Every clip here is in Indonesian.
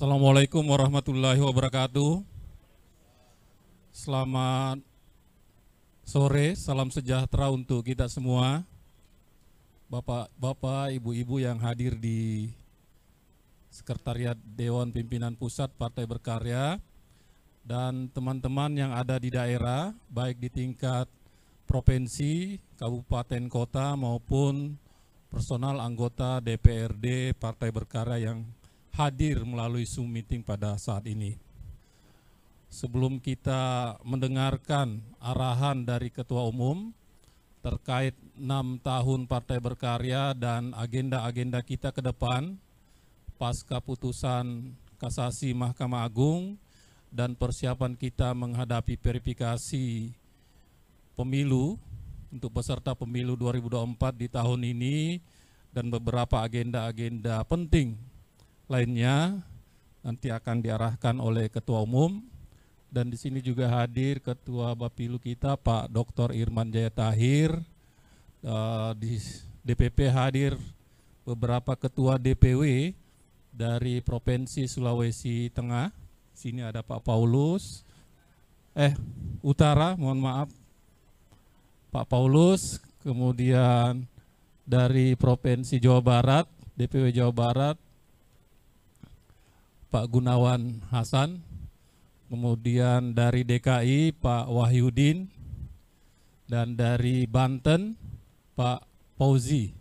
Assalamualaikum warahmatullahi wabarakatuh. Selamat sore, salam sejahtera untuk kita semua. Bapak-bapak, ibu-ibu yang hadir di Sekretariat Dewan Pimpinan Pusat Partai Berkarya dan teman-teman yang ada di daerah, baik di tingkat provinsi, kabupaten, kota maupun personal anggota DPRD Partai Berkarya yang hadir melalui Zoom meeting pada saat ini. Sebelum kita mendengarkan arahan dari Ketua Umum terkait 6 tahun Partai Berkarya dan agenda-agenda kita ke depan pasca putusan kasasi Mahkamah Agung dan persiapan kita menghadapi verifikasi pemilu untuk peserta pemilu 2024 di tahun ini dan beberapa agenda-agenda penting lainnya nanti akan diarahkan oleh Ketua Umum. Dan di sini juga hadir Ketua Bapilu kita Pak Dr. Irman Jaya Tahir, di DPP hadir beberapa ketua DPW dari Provinsi Sulawesi Tengah. Sini ada Pak Paulus, Utara, mohon maaf, Pak Paulus, kemudian dari Provinsi Jawa Barat, DPW Jawa Barat, Pak Gunawan Hasan, kemudian dari DKI Pak Wahyudin, dan dari Banten Pak Fauzi.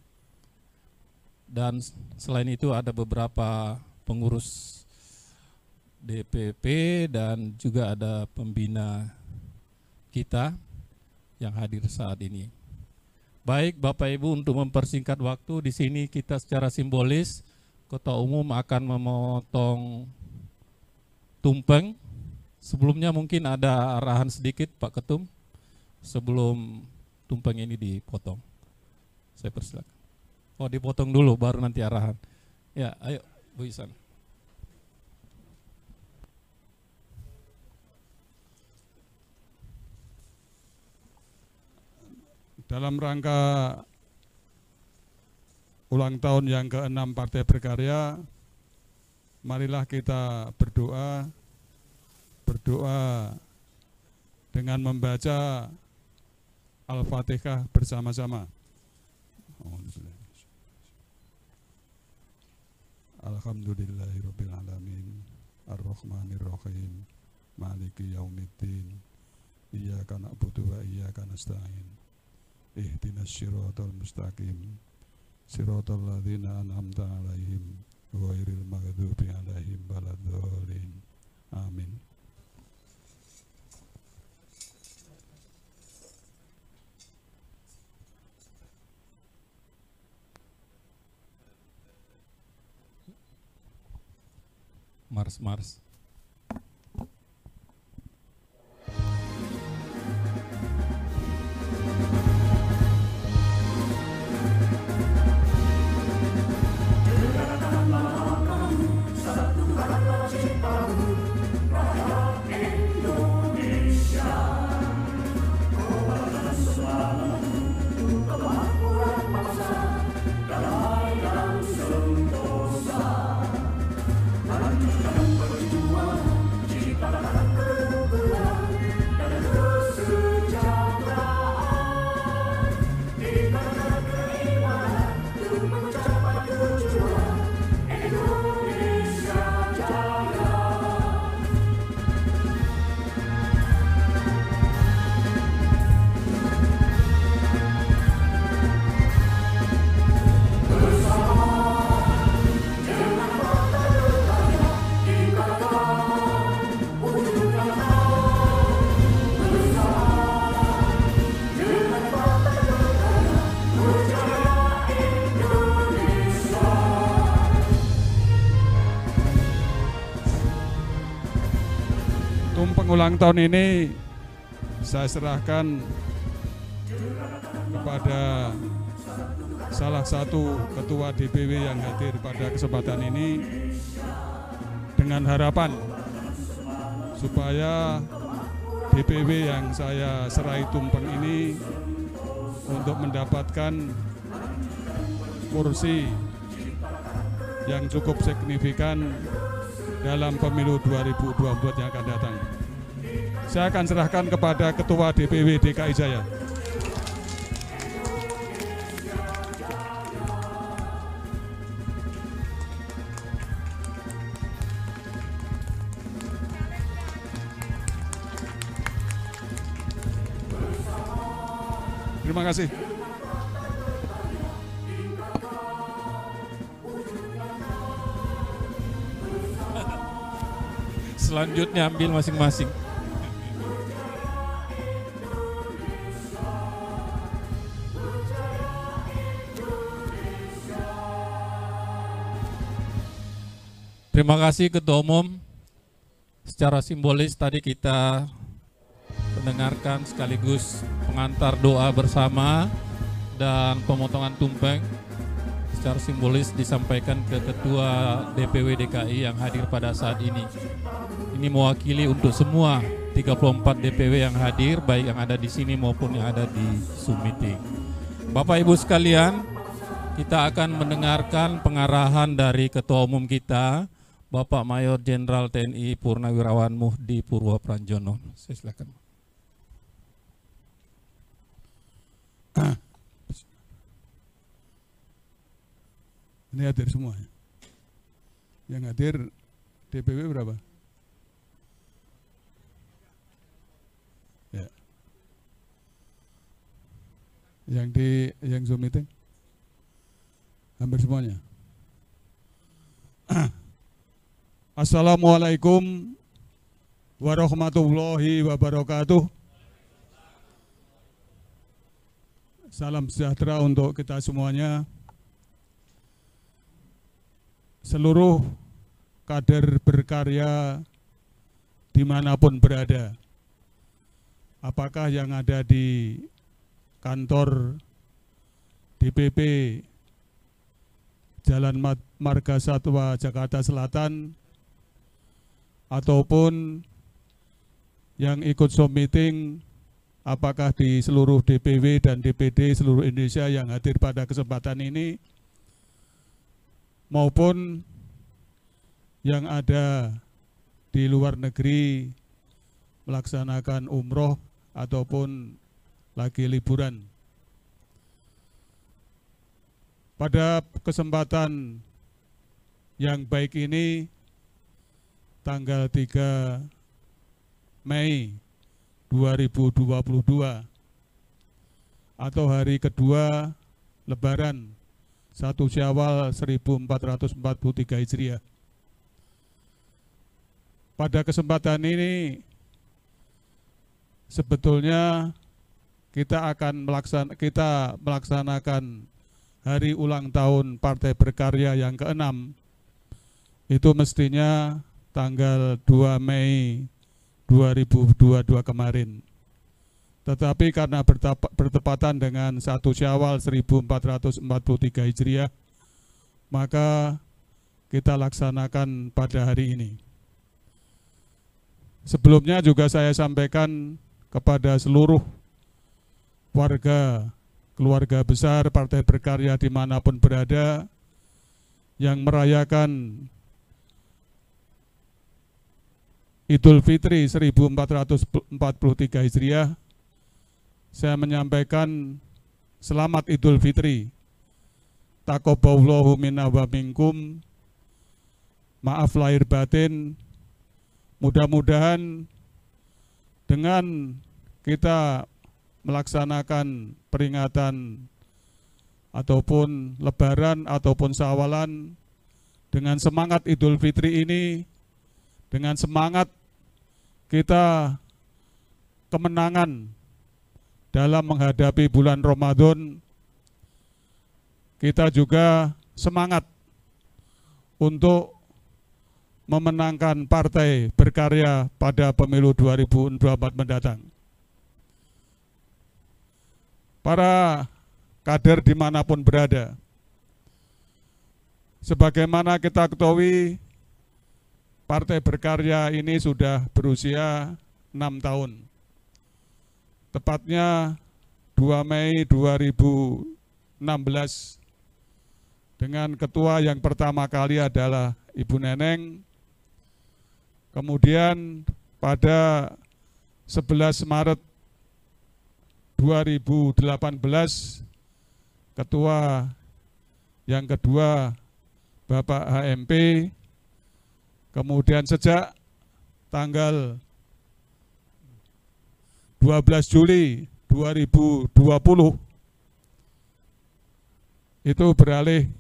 Dan selain itu ada beberapa pengurus DPP dan juga ada pembina kita yang hadir saat ini. Baik Bapak Ibu, untuk mempersingkat waktu di sini kita secara simbolis Ketua Umum akan memotong tumpeng. Sebelumnya mungkin ada arahan sedikit Pak Ketum sebelum tumpeng ini dipotong. Saya persilakan. Oh, dipotong dulu baru nanti arahan. Ya, ayo Bu Isan. Dalam rangka ulang tahun yang ke-6 Partai Berkarya, marilah kita berdoa dengan membaca Al-Fatihah bersama-sama. Alhamdulillahirabbil alamin, Ar-Rahmanir-Rahim, Maliki yaumiddin, Iyyaka na'budu wa iyyaka nasta'in. Ihdinas shiratal mustaqim, Siratal ladzina an'amta 'alaihim ghairil maghdubi 'alaihim waladdallin. Amin. Mars. Ulang tahun ini saya serahkan kepada salah satu ketua DPW yang hadir pada kesempatan ini dengan harapan supaya DPW yang saya serai tumpeng ini untuk mendapatkan kursi yang cukup signifikan dalam pemilu 2024 yang akan datang. Saya akan serahkan kepada Ketua DPW DKI Jaya. Terima kasih. Selanjutnya ambil masing-masing. Terima kasih Ketua Umum. Secara simbolis tadi kita mendengarkan sekaligus pengantar doa bersama dan pemotongan tumpeng secara simbolis disampaikan ke Ketua DPW DKI yang hadir pada saat ini. Ini mewakili untuk semua 34 DPW yang hadir, baik yang ada di sini maupun yang ada di Zoom meeting. Bapak Ibu sekalian, kita akan mendengarkan pengarahan dari Ketua Umum kita, Bapak Mayor Jenderal TNI Purnawirawan Muhdi Purwopranjono. Saya silakan. Ini hadir semua. Yang hadir DPW berapa? Ya. Yang Zoom meeting? Hampir semuanya. Assalamualaikum warahmatullahi wabarakatuh. Salam sejahtera untuk kita semuanya. Seluruh kader berkarya dimanapun berada, apakah yang ada di kantor DPP Jalan Marga Satwa Jakarta Selatan, ataupun yang ikut Zoom meeting, apakah di seluruh DPW dan DPD seluruh Indonesia yang hadir pada kesempatan ini, maupun yang ada di luar negeri melaksanakan umroh ataupun lagi liburan. Pada kesempatan yang baik ini, tanggal 3 Mei 2022 atau hari kedua Lebaran 1 Syawal 1443 Hijriah. Pada kesempatan ini sebetulnya kita melaksanakan hari ulang tahun Partai Berkarya yang ke-6. Itu mestinya tanggal 2 Mei 2022 kemarin. Tetapi karena bertepatan dengan 1 Syawal 1443 Hijriah, maka kita laksanakan pada hari ini. Sebelumnya juga saya sampaikan kepada seluruh warga, keluarga besar Partai Berkarya dimanapun berada yang merayakan Idul Fitri 1443 Hijriah, saya menyampaikan selamat Idul Fitri. Taqabbalallahu minna wa minkum. Maaf lahir batin. Mudah-mudahan dengan kita melaksanakan peringatan ataupun Lebaran ataupun Syawalan dengan semangat Idul Fitri ini, dengan semangat kita kemenangan dalam menghadapi bulan Ramadan, kita juga semangat untuk memenangkan Partai Berkarya pada pemilu 2024 mendatang. Para kader dimanapun berada, sebagaimana kita ketahui, Partai Berkarya ini sudah berusia 6 tahun. Tepatnya 2 Mei 2016 dengan ketua yang pertama kali adalah Ibu Neneng, Kemudian pada 11 Maret 2018 ketua yang kedua Bapak HMP, kemudian sejak tanggal 12 Juli 2020 itu beralih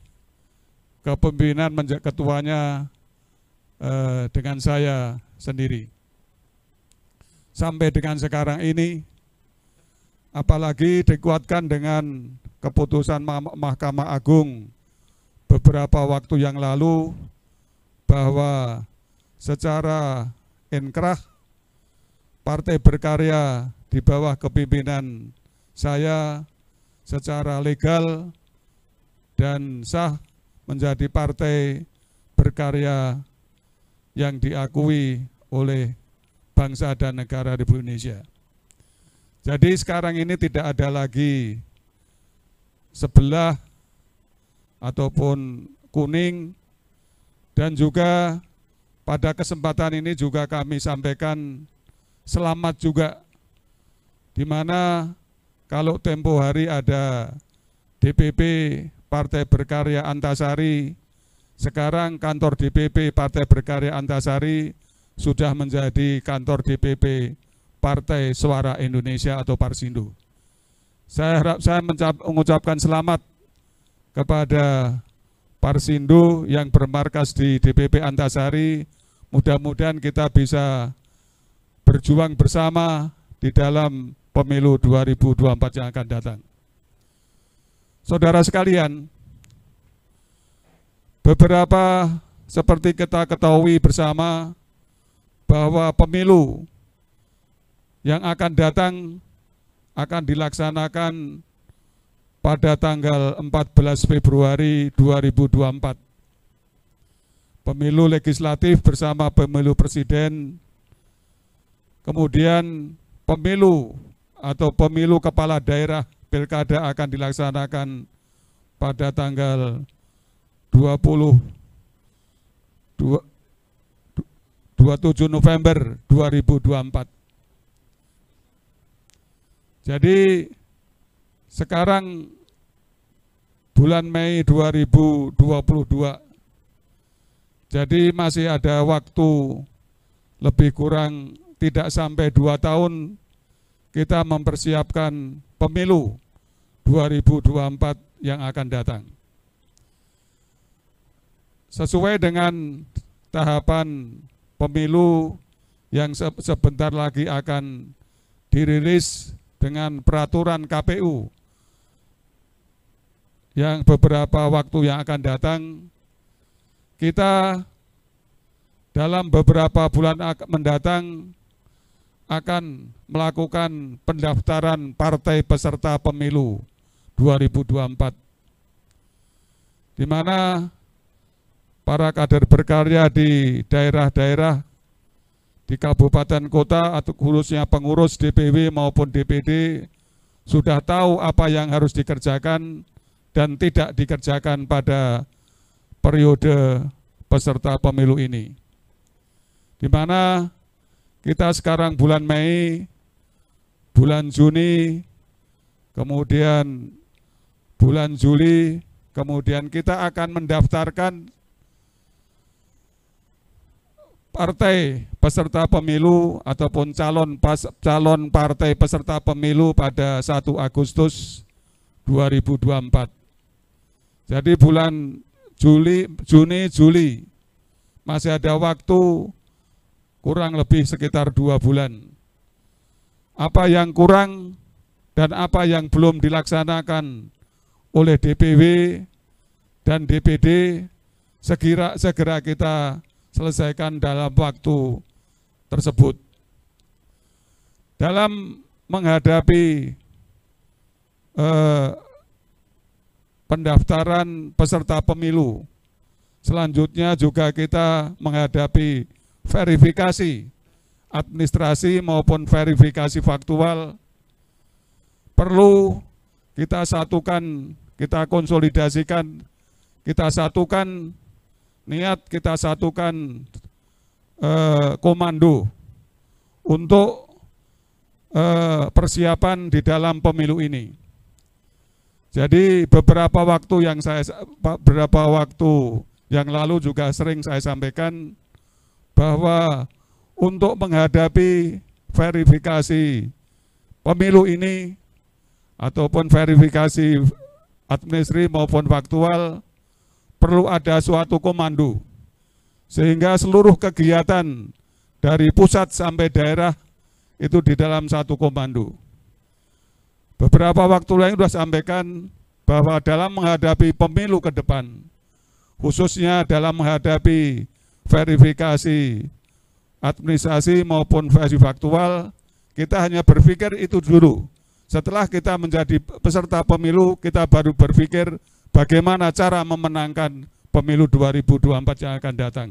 kepemimpinan menjadi ketuanya dengan saya sendiri. Sampai dengan sekarang ini, apalagi dikuatkan dengan keputusan Mahkamah Agung beberapa waktu yang lalu bahwa secara inkrah Partai Berkarya di bawah kepimpinan saya secara legal dan sah menjadi partai berkarya yang diakui oleh bangsa dan negara Republik Indonesia. Jadi sekarang ini tidak ada lagi sebelah ataupun kuning, dan juga pada kesempatan ini juga kami sampaikan selamat juga, di mana kalau tempo hari ada DPP Partai Berkarya Antasari, sekarang kantor DPP Partai Berkarya Antasari sudah menjadi kantor DPP Partai Suara Indonesia atau Parsindo. Saya mengucapkan selamat kepada Parsindo yang bermarkas di DPP Antasari. Mudah-mudahan kita bisa berjuang bersama di dalam pemilu 2024 yang akan datang. Saudara sekalian, beberapa seperti kita ketahui bersama bahwa pemilu yang akan datang akan dilaksanakan pada tanggal 14 Februari 2024. Pemilu legislatif bersama pemilu presiden, kemudian pemilu atau pemilu kepala daerah pilkada akan dilaksanakan pada tanggal 27 November 2024. Jadi sekarang bulan Mei 2022, jadi masih ada waktu lebih kurang tidak sampai 2 tahun kita mempersiapkan pemilu 2024 yang akan datang. Sesuai dengan tahapan pemilu yang sebentar lagi akan dirilis dengan peraturan KPU yang beberapa waktu yang akan datang, kita dalam beberapa bulan mendatang akan melakukan pendaftaran partai peserta pemilu 2024, di mana para kader berkarya di daerah-daerah, di kabupaten kota atau khususnya pengurus DPW maupun DPD sudah tahu apa yang harus dikerjakan dan tidak dikerjakan pada periode peserta pemilu ini. Di mana kita sekarang bulan Mei, bulan Juni, kemudian bulan Juli, kemudian kita akan mendaftarkan partai peserta pemilu ataupun calon partai peserta pemilu pada 1 Agustus 2024. Jadi bulan Juni, Juli masih ada waktu kurang lebih sekitar 2 bulan. Apa yang kurang dan apa yang belum dilaksanakan oleh DPW dan DPD segera kita selesaikan dalam waktu tersebut. Dalam menghadapi pendaftaran peserta pemilu, selanjutnya juga kita menghadapi verifikasi administrasi maupun verifikasi faktual. Perlu kita satukan, kita konsolidasikan, kita satukan niat, kita satukan komando untuk persiapan di dalam pemilu ini. Jadi beberapa waktu yang lalu juga sering saya sampaikan bahwa untuk menghadapi verifikasi pemilu ini ataupun verifikasi administrasi maupun faktual perlu ada suatu komando sehingga seluruh kegiatan dari pusat sampai daerah itu di dalam satu komando. Beberapa waktu lalu sudah sampaikan bahwa dalam menghadapi pemilu ke depan, khususnya dalam menghadapi verifikasi administrasi maupun versi faktual, kita hanya berpikir itu dulu. Setelah kita menjadi peserta pemilu, kita baru berpikir bagaimana cara memenangkan pemilu 2024 yang akan datang.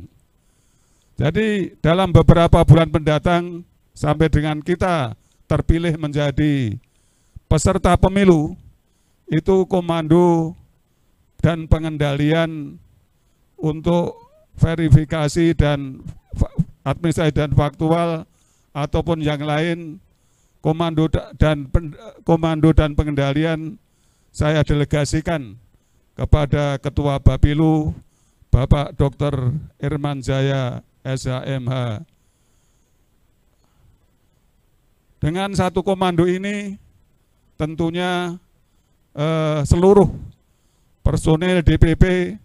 Jadi dalam beberapa bulan mendatang, sampai dengan kita terpilih menjadi peserta pemilu, itu komando dan pengendalian untuk verifikasi dan administrasi dan faktual ataupun yang lain, komando dan pengendalian saya delegasikan kepada Ketua Bapilu Bapak Dr. Irman Jaya SHMH. Dengan satu komando ini tentunya seluruh personel DPP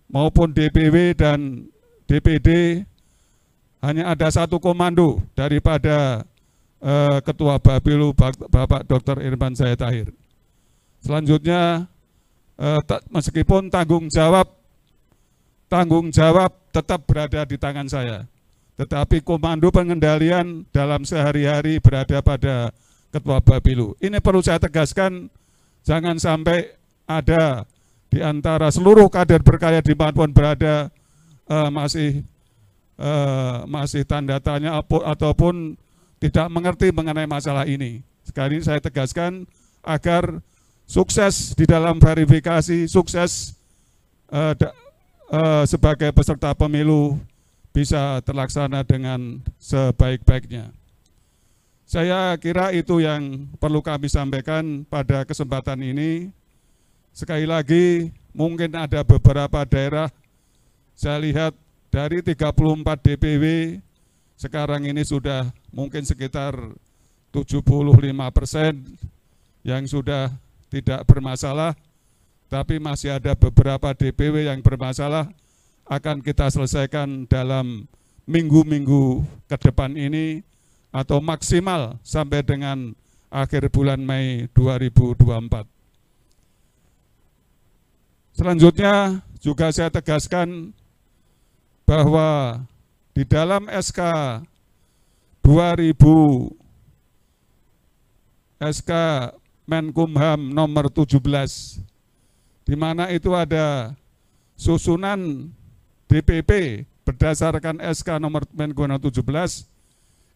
maupun DPW dan DPD hanya ada satu komando daripada Ketua Bapilu Bapak Dr. Irman Jaya Tahir. Selanjutnya meskipun tanggung jawab tetap berada di tangan saya, tetapi komando pengendalian dalam sehari-hari berada pada Ketua Bapilu. Ini perlu saya tegaskan, jangan sampai ada di antara seluruh kader berkarya dimanapun berada masih tanda tanya ataupun tidak mengerti mengenai masalah ini. Sekali ini saya tegaskan agar sukses di dalam verifikasi, sukses sebagai peserta pemilu bisa terlaksana dengan sebaik-baiknya. Saya kira itu yang perlu kami sampaikan pada kesempatan ini. Sekali lagi, mungkin ada beberapa daerah, saya lihat dari 34 DPW, sekarang ini sudah mungkin sekitar 75% yang sudah tidak bermasalah, tapi masih ada beberapa DPW yang bermasalah, akan kita selesaikan dalam minggu-minggu ke depan ini, atau maksimal sampai dengan akhir bulan Mei 2024. Selanjutnya juga saya tegaskan bahwa di dalam SK 2000 SK Menkumham nomor 17, di mana itu ada susunan DPP berdasarkan SK nomor Menkumham 17,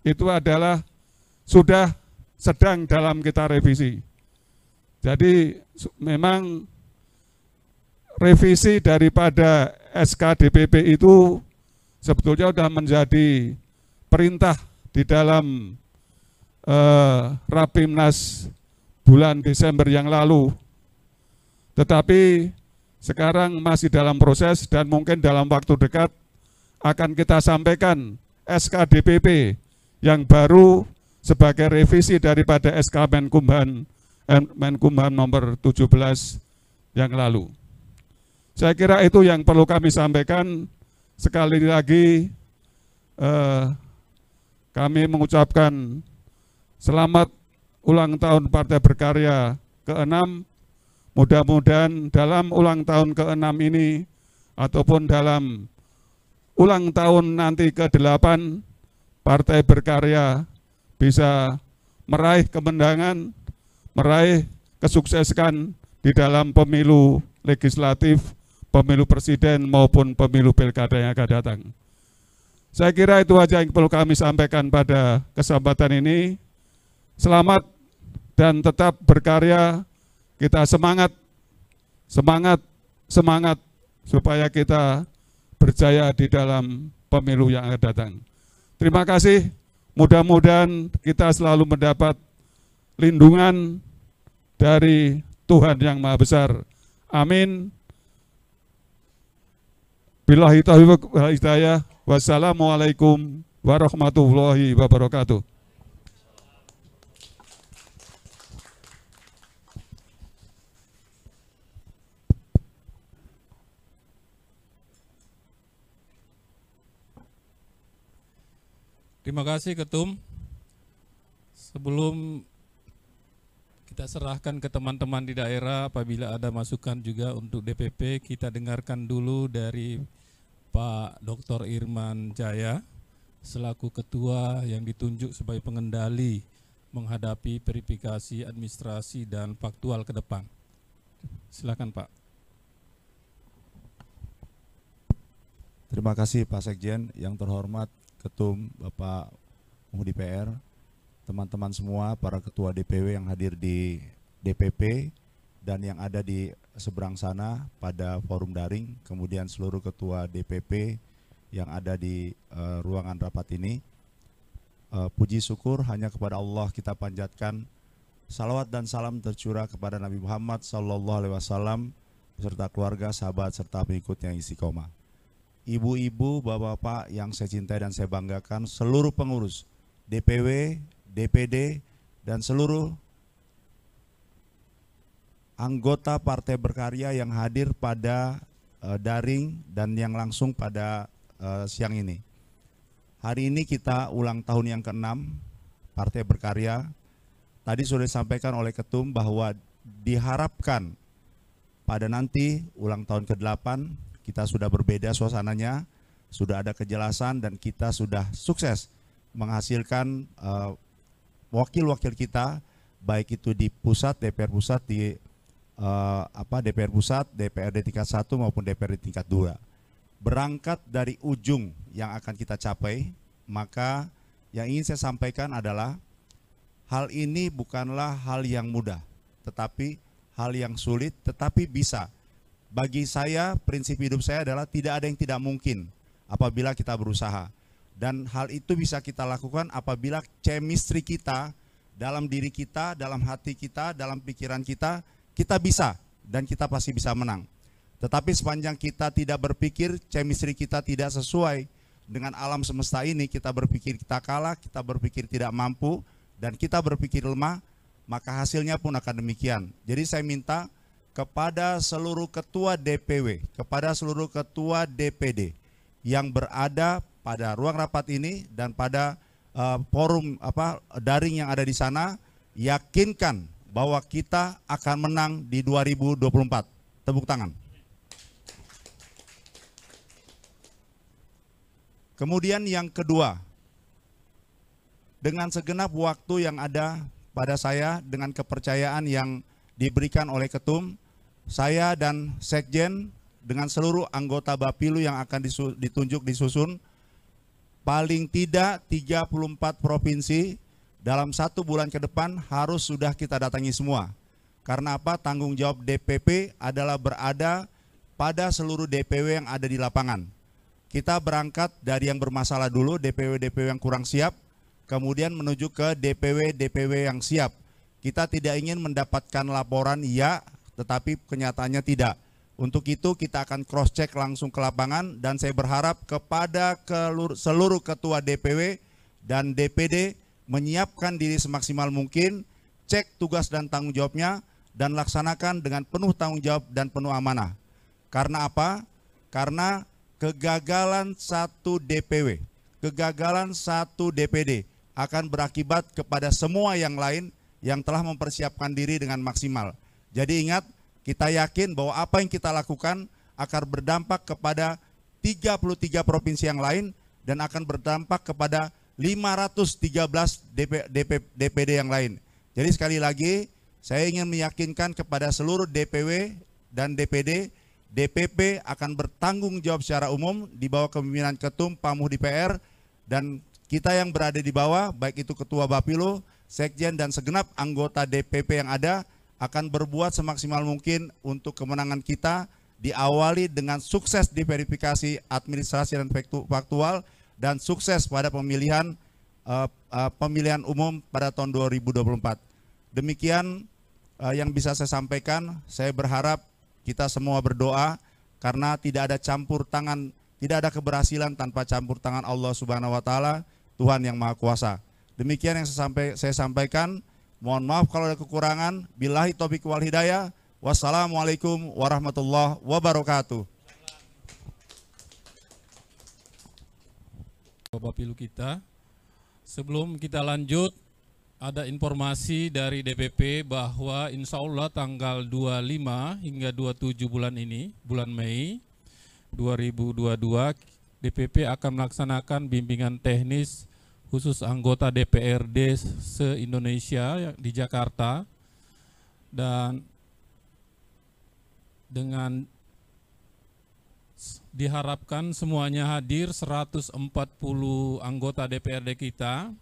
itu adalah sudah sedang dalam kita revisi. Jadi memang revisi daripada SK DPP itu sebetulnya sudah menjadi perintah di dalam Rapimnas bulan Desember yang lalu. Tetapi sekarang masih dalam proses dan mungkin dalam waktu dekat akan kita sampaikan SK DPP yang baru sebagai revisi daripada SK Menkumham nomor 17 yang lalu. Saya kira itu yang perlu kami sampaikan. Sekali lagi kami mengucapkan selamat ulang tahun Partai Berkarya ke-6. Mudah-mudahan dalam ulang tahun ke-6 ini ataupun dalam ulang tahun nanti ke-8, Partai Berkarya bisa meraih kemenangan, meraih kesuksesan di dalam pemilu legislatif, pemilu presiden maupun pemilu pilkada yang akan datang. Saya kira itu aja yang perlu kami sampaikan pada kesempatan ini. Selamat dan tetap berkarya, kita semangat supaya kita berjaya di dalam pemilu yang akan datang. Terima kasih, mudah-mudahan kita selalu mendapat lindungan dari Tuhan yang Maha Besar. Amin. Billahi taufiq wal hidayah. Wassalamualaikum warahmatullahi wabarakatuh. Terima kasih Ketum. Sebelum kita serahkan ke teman-teman di daerah, apabila ada masukan juga untuk DPP, kita dengarkan dulu dari Pak Dr. Irman Jaya selaku ketua yang ditunjuk sebagai pengendali menghadapi verifikasi administrasi dan faktual ke depan. Silakan Pak. Terima kasih Pak Sekjen, yang terhormat Ketum Bapak Penghuni PR, teman-teman semua, para ketua DPW yang hadir di DPP dan yang ada di seberang sana pada forum daring, kemudian seluruh ketua DPP yang ada di ruangan rapat ini. Puji syukur hanya kepada Allah kita panjatkan, salawat dan salam tercurah kepada Nabi Muhammad SAW beserta keluarga, sahabat serta pengikut yang istiqomah. Ibu-ibu, bapak-bapak yang saya cintai dan saya banggakan, seluruh pengurus DPW, DPD, dan seluruh anggota Partai Berkarya yang hadir pada daring dan yang langsung pada siang ini. Hari ini kita ulang tahun yang ke-6 Partai Berkarya. Tadi sudah disampaikan oleh Ketum bahwa diharapkan pada nanti ulang tahun ke-8 kita sudah berbeda suasananya, sudah ada kejelasan dan kita sudah sukses menghasilkan wakil-wakil kita, baik itu di pusat, DPR pusat, di DPR pusat, DPRD tingkat 1 maupun DPRD tingkat 2. Berangkat dari ujung yang akan kita capai, maka yang ingin saya sampaikan adalah hal ini bukanlah hal yang mudah, tetapi hal yang sulit, tetapi bisa. Bagi saya, prinsip hidup saya adalah tidak ada yang tidak mungkin apabila kita berusaha. Dan hal itu bisa kita lakukan apabila chemistry kita, dalam diri kita, dalam hati kita, dalam pikiran kita, kita bisa dan kita pasti bisa menang. Tetapi sepanjang kita tidak berpikir, chemistry kita tidak sesuai dengan alam semesta ini, kita berpikir kita kalah, kita berpikir tidak mampu, dan kita berpikir lemah, maka hasilnya pun akan demikian. Jadi saya minta kepada seluruh ketua DPW, kepada seluruh ketua DPD yang berada pada ruang rapat ini dan pada forum daring yang ada di sana, yakinkan bahwa kita akan menang di 2024. Tepuk tangan. Kemudian yang kedua, dengan segenap waktu yang ada pada saya, dengan kepercayaan yang diberikan oleh Ketum, saya dan Sekjen dengan seluruh anggota Bapilu yang akan ditunjuk disusun, paling tidak 34 provinsi dalam 1 bulan ke depan harus sudah kita datangi semua. Karena apa? Tanggung jawab DPP adalah berada pada seluruh DPW yang ada di lapangan. Kita berangkat dari yang bermasalah dulu, DPW-DPW yang kurang siap, kemudian menuju ke DPW-DPW yang siap. Kita tidak ingin mendapatkan laporan ya, tetapi kenyataannya tidak. Untuk itu kita akan cross check langsung ke lapangan dan saya berharap kepada seluruh ketua DPW dan DPD menyiapkan diri semaksimal mungkin, cek tugas dan tanggung jawabnya dan laksanakan dengan penuh tanggung jawab dan penuh amanah. Karena apa? Karena kegagalan satu DPW, kegagalan satu DPD akan berakibat kepada semua yang lain yang telah mempersiapkan diri dengan maksimal. Jadi ingat, kita yakin bahwa apa yang kita lakukan akan berdampak kepada 33 provinsi yang lain dan akan berdampak kepada 513 DPD yang lain. Jadi sekali lagi, saya ingin meyakinkan kepada seluruh DPW dan DPD, DPP akan bertanggung jawab secara umum di bawah kepemimpinan Ketum Pamuh di PR, dan kita yang berada di bawah, baik itu Ketua Bapilu, Sekjen dan segenap anggota DPP yang ada, akan berbuat semaksimal mungkin untuk kemenangan kita diawali dengan sukses di verifikasi administrasi dan faktual dan sukses pada pemilihan pemilihan umum pada tahun 2024. Demikian yang bisa saya sampaikan. Saya berharap kita semua berdoa karena tidak ada campur tangan, tidak ada keberhasilan tanpa campur tangan Allah Subhanahu wa taala, Tuhan yang Maha Kuasa. Demikian yang saya sampaikan. Mohon maaf kalau ada kekurangan. Billahi taufiq wal hidayah. Wassalamualaikum warahmatullahi wabarakatuh. Bapak Pilu kita, sebelum kita lanjut, ada informasi dari DPP bahwa insya Allah tanggal 25 hingga 27 bulan ini, bulan Mei 2022, DPP akan melaksanakan bimbingan teknis khusus anggota DPRD se-Indonesia di Jakarta, dan dengan diharapkan semuanya hadir 140 anggota DPRD kita.